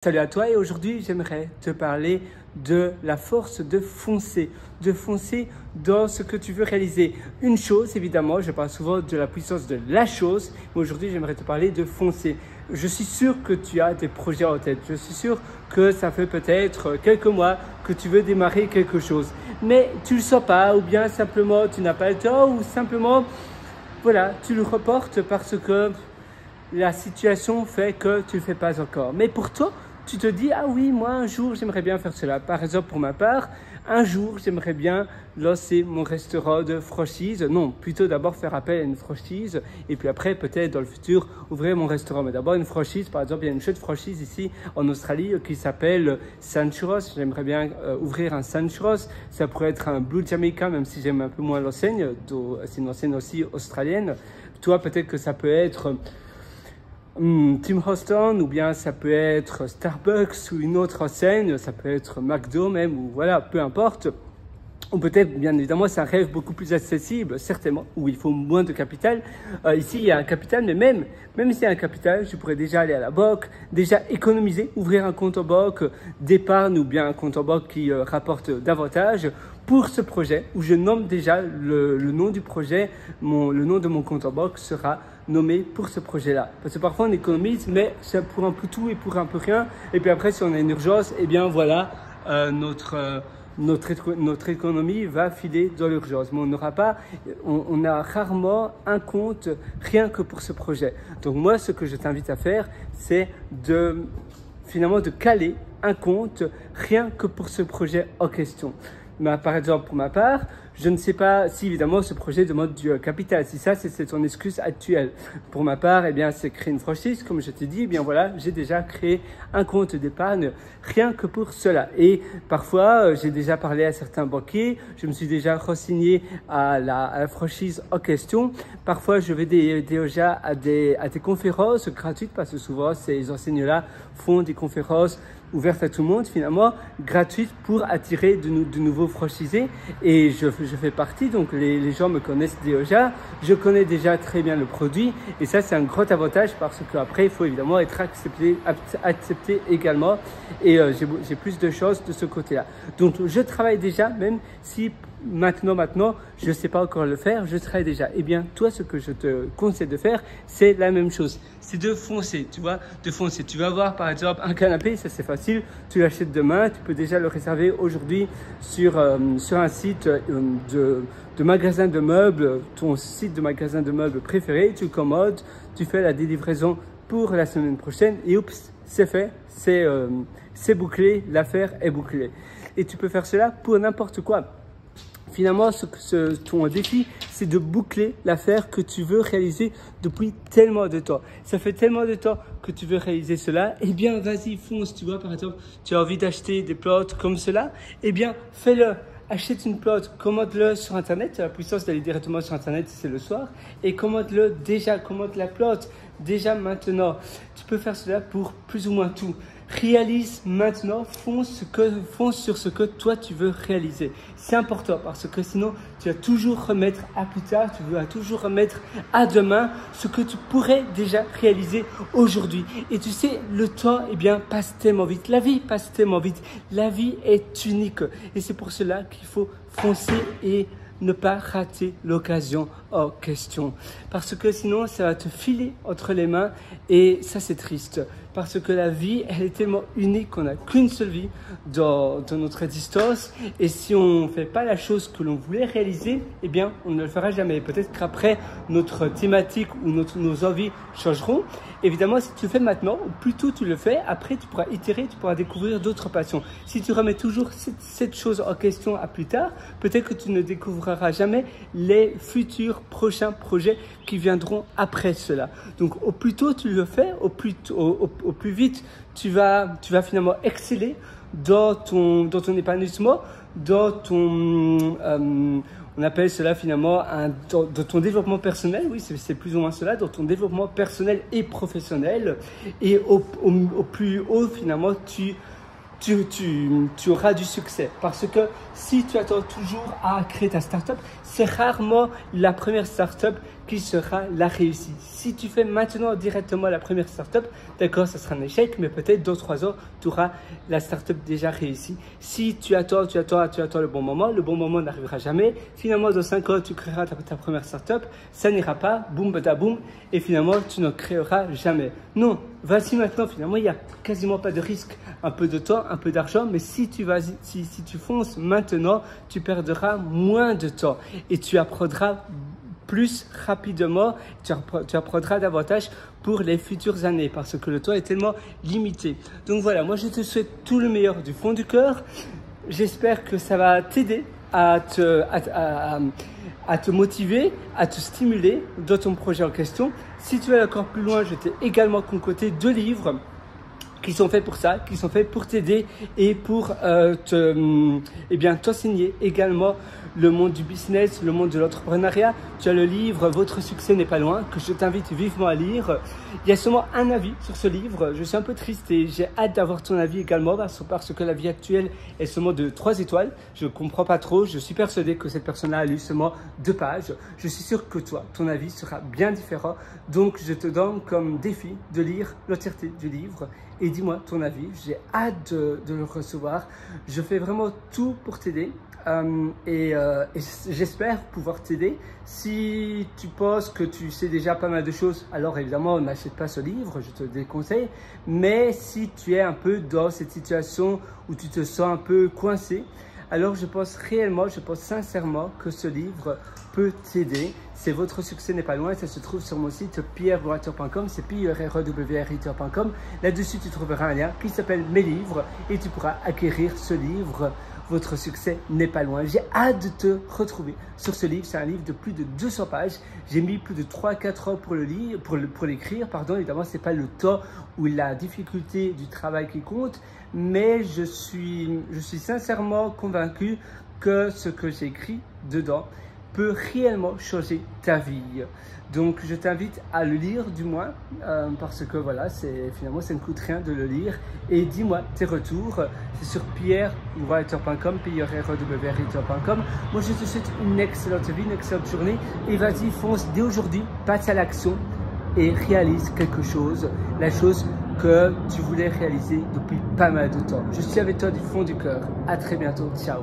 Salut à toi et aujourd'hui j'aimerais te parler de la force de foncer dans ce que tu veux réaliser. Une chose évidemment, je parle souvent de la puissance de la chose, mais aujourd'hui j'aimerais te parler de foncer. Je suis sûr que tu as des projets en tête, je suis sûr que ça fait peut-être quelques mois que tu veux démarrer quelque chose, mais tu ne le sens pas ou bien simplement tu n'as pas le temps ou simplement voilà, tu le reportes parce que la situation fait que tu ne le fais pas encore. Mais pour toi, tu te dis, ah oui, moi un jour j'aimerais bien faire cela. Par exemple, pour ma part, un jour j'aimerais bien lancer mon restaurant de franchise. Non, plutôt d'abord faire appel à une franchise et puis après peut-être dans le futur ouvrir mon restaurant. Mais d'abord une franchise, par exemple, il y a une chouette franchise ici en Australie qui s'appelle San Churros. J'aimerais bien ouvrir un San Churros. Ça pourrait être un Blue Jamaica, même si j'aime un peu moins l'enseigne. C'est une enseigne aussi australienne. Toi, peut-être que ça peut être Tim Hortons ou bien ça peut être Starbucks ou une autre enseigne, ça peut être McDo même ou voilà, peu importe. Ou peut-être, bien évidemment, c'est un rêve beaucoup plus accessible, certainement, où il faut moins de capital. Ici, il y a un capital, mais même s'il y a un capital, je pourrais déjà aller à la banque, déjà économiser, ouvrir un compte en banque d'épargne ou bien un compte en banque qui rapporte davantage pour ce projet, où je nomme déjà le nom du projet, le nom de mon compte en banque sera nommé pour ce projet-là. Parce que parfois, on économise, mais c'est pour un peu tout et pour un peu rien. Et puis après, si on a une urgence, eh bien voilà, notre économie va filer dans l'urgence, mais on a rarement un compte rien que pour ce projet. Donc moi, ce que je t'invite à faire, c'est finalement de caler un compte rien que pour ce projet en question. Mais par exemple, pour ma part, je ne sais pas si évidemment ce projet demande du capital. Si ça, c'est ton excuse actuelle. Pour ma part, eh bien, c'est créer une franchise. Comme je t'ai dit, eh bien voilà, j'ai déjà créé un compte d'épargne rien que pour cela. Et parfois, j'ai déjà parlé à certains banquiers. Je me suis déjà renseigné à la franchise en question. Parfois, je vais déjà à des conférences gratuites parce que souvent, ces enseignants-là font des conférences ouvertes à tout le monde, finalement, gratuites pour attirer de nouveaux franchisés. Et je fais partie, donc les gens me connaissent déjà. Je connais déjà très bien le produit. Et ça, c'est un grand avantage parce qu'après, il faut évidemment être accepté également. Et j'ai plus de chances de ce côté-là. Donc, je travaille déjà, même si maintenant, je ne sais pas encore le faire, je travaille déjà. Eh bien, toi, ce que je te conseille de faire, c'est la même chose. C'est de foncer, tu vois, de foncer. Tu vas avoir, par exemple, un canapé, ça c'est facile. Tu l'achètes demain, tu peux déjà le réserver aujourd'hui sur un site de magasin de meubles, ton site de magasin de meubles préféré. Tu commandes, tu fais la délivraison pour la semaine prochaine et oups, c'est fait, c'est bouclé, l'affaire est bouclée. Et tu peux faire cela pour n'importe quoi. Finalement, ton défi, c'est de boucler l'affaire que tu veux réaliser depuis tellement de temps. Ça fait tellement de temps que tu veux réaliser cela. Eh bien, vas-y, fonce. Tu vois, par exemple, tu as envie d'acheter des plantes comme cela. Eh bien, fais-le. Achète une plante, commande-le sur Internet. Tu as la puissance d'aller directement sur Internet si c'est le soir. Et commande la plante déjà maintenant. Tu peux faire cela pour plus ou moins tout. Réalise maintenant, fonce sur ce que toi tu veux réaliser. C'est important parce que sinon tu vas toujours remettre à plus tard, tu vas toujours remettre à demain ce que tu pourrais déjà réaliser aujourd'hui. Et tu sais, le temps passe tellement vite, la vie passe tellement vite, la vie est unique et c'est pour cela qu'il faut foncer et ne pas rater l'occasion en question. Parce que sinon, ça va te filer entre les mains et ça, c'est triste. Parce que la vie, elle est tellement unique qu'on n'a qu'une seule vie dans notre existence. Et si on ne fait pas la chose que l'on voulait réaliser, eh bien, on ne le fera jamais. Peut-être qu'après, notre thématique ou nos envies changeront. Évidemment, si tu le fais maintenant, ou plus tôt tu le fais, après, tu pourras itérer, tu pourras découvrir d'autres passions. Si tu remets toujours cette chose en question à plus tard, peut-être que tu ne découvriras jamais les futurs prochains projets qui viendront après cela. Donc, au plus tôt tu le fais, au plus vite tu vas finalement exceller dans ton épanouissement, dans ton on appelle cela finalement dans ton développement personnel. Oui, c'est plus ou moins cela, dans ton développement personnel et professionnel. Et au plus haut finalement tu auras du succès. Parce que si tu attends toujours à créer ta start-up, c'est rarement la première start-up qui sera la réussite. Si tu fais maintenant directement la première startup, d'accord, ça sera un échec, mais peut-être dans 3 ans, tu auras la startup déjà réussie. Si tu attends le bon moment n'arrivera jamais. Finalement, dans 5 ans, tu créeras ta première startup, ça n'ira pas, boum, badaboum, et finalement, tu ne créeras jamais. Non, vas-y maintenant, finalement, il n'y a quasiment pas de risque. Un peu de temps, un peu d'argent, mais si tu fonces maintenant, tu perdras moins de temps et tu apprendras plus rapidement, tu apprendras davantage pour les futures années parce que le temps est tellement limité. Donc voilà, moi je te souhaite tout le meilleur du fond du cœur. J'espère que ça va t'aider à te motiver, à te stimuler dans ton projet en question. Si tu veux aller encore plus loin, je t'ai également concocté 2 livres qui sont faits pour ça, qui sont faits pour t'aider et pour t'enseigner également le monde du business, le monde de l'entrepreneuriat. Tu as le livre « Votre succès n'est pas loin » que je t'invite vivement à lire. Il y a seulement un avis sur ce livre. Je suis un peu triste et j'ai hâte d'avoir ton avis également parce que la vie actuelle est seulement de 3 étoiles. Je ne comprends pas trop. Je suis persuadé que cette personne-là a lu seulement 2 pages. Je suis sûr que toi, ton avis sera bien différent. Donc, je te donne comme défi de lire l'entièreté du livre et dis-moi ton avis. J'ai hâte de le recevoir. Je fais vraiment tout pour t'aider. Et j'espère pouvoir t'aider. Si tu penses que tu sais déjà pas mal de choses, alors évidemment n'achète pas ce livre, je te déconseille. Mais si tu es un peu dans cette situation où tu te sens un peu coincé, alors je pense sincèrement que ce livre peut t'aider. C'est Votre succès n'est pas loin, ça se trouve sur mon site pierrewriter.com, c'est pierrewriter.com. Là-dessus, tu trouveras un lien qui s'appelle Mes livres et tu pourras acquérir ce livre. Votre succès n'est pas loin. J'ai hâte de te retrouver sur ce livre. C'est un livre de plus de 200 pages. J'ai mis plus de 3-4 ans pour l'écrire. Évidemment, ce n'est pas le temps ou la difficulté du travail qui compte, mais je suis sincèrement convaincu que ce que j'ai écrit dedans peut réellement changer ta vie. Donc, je t'invite à le lire du moins parce que voilà, finalement, ça ne coûte rien de le lire. Et dis-moi tes retours. C'est sur pierrewriter.com, pierrewriter.com. Moi, je te souhaite une excellente vie, une excellente journée. Et vas-y, fonce dès aujourd'hui, passe à l'action et réalise quelque chose, la chose que tu voulais réaliser depuis pas mal de temps. Je suis avec toi du fond du cœur. À très bientôt. Ciao.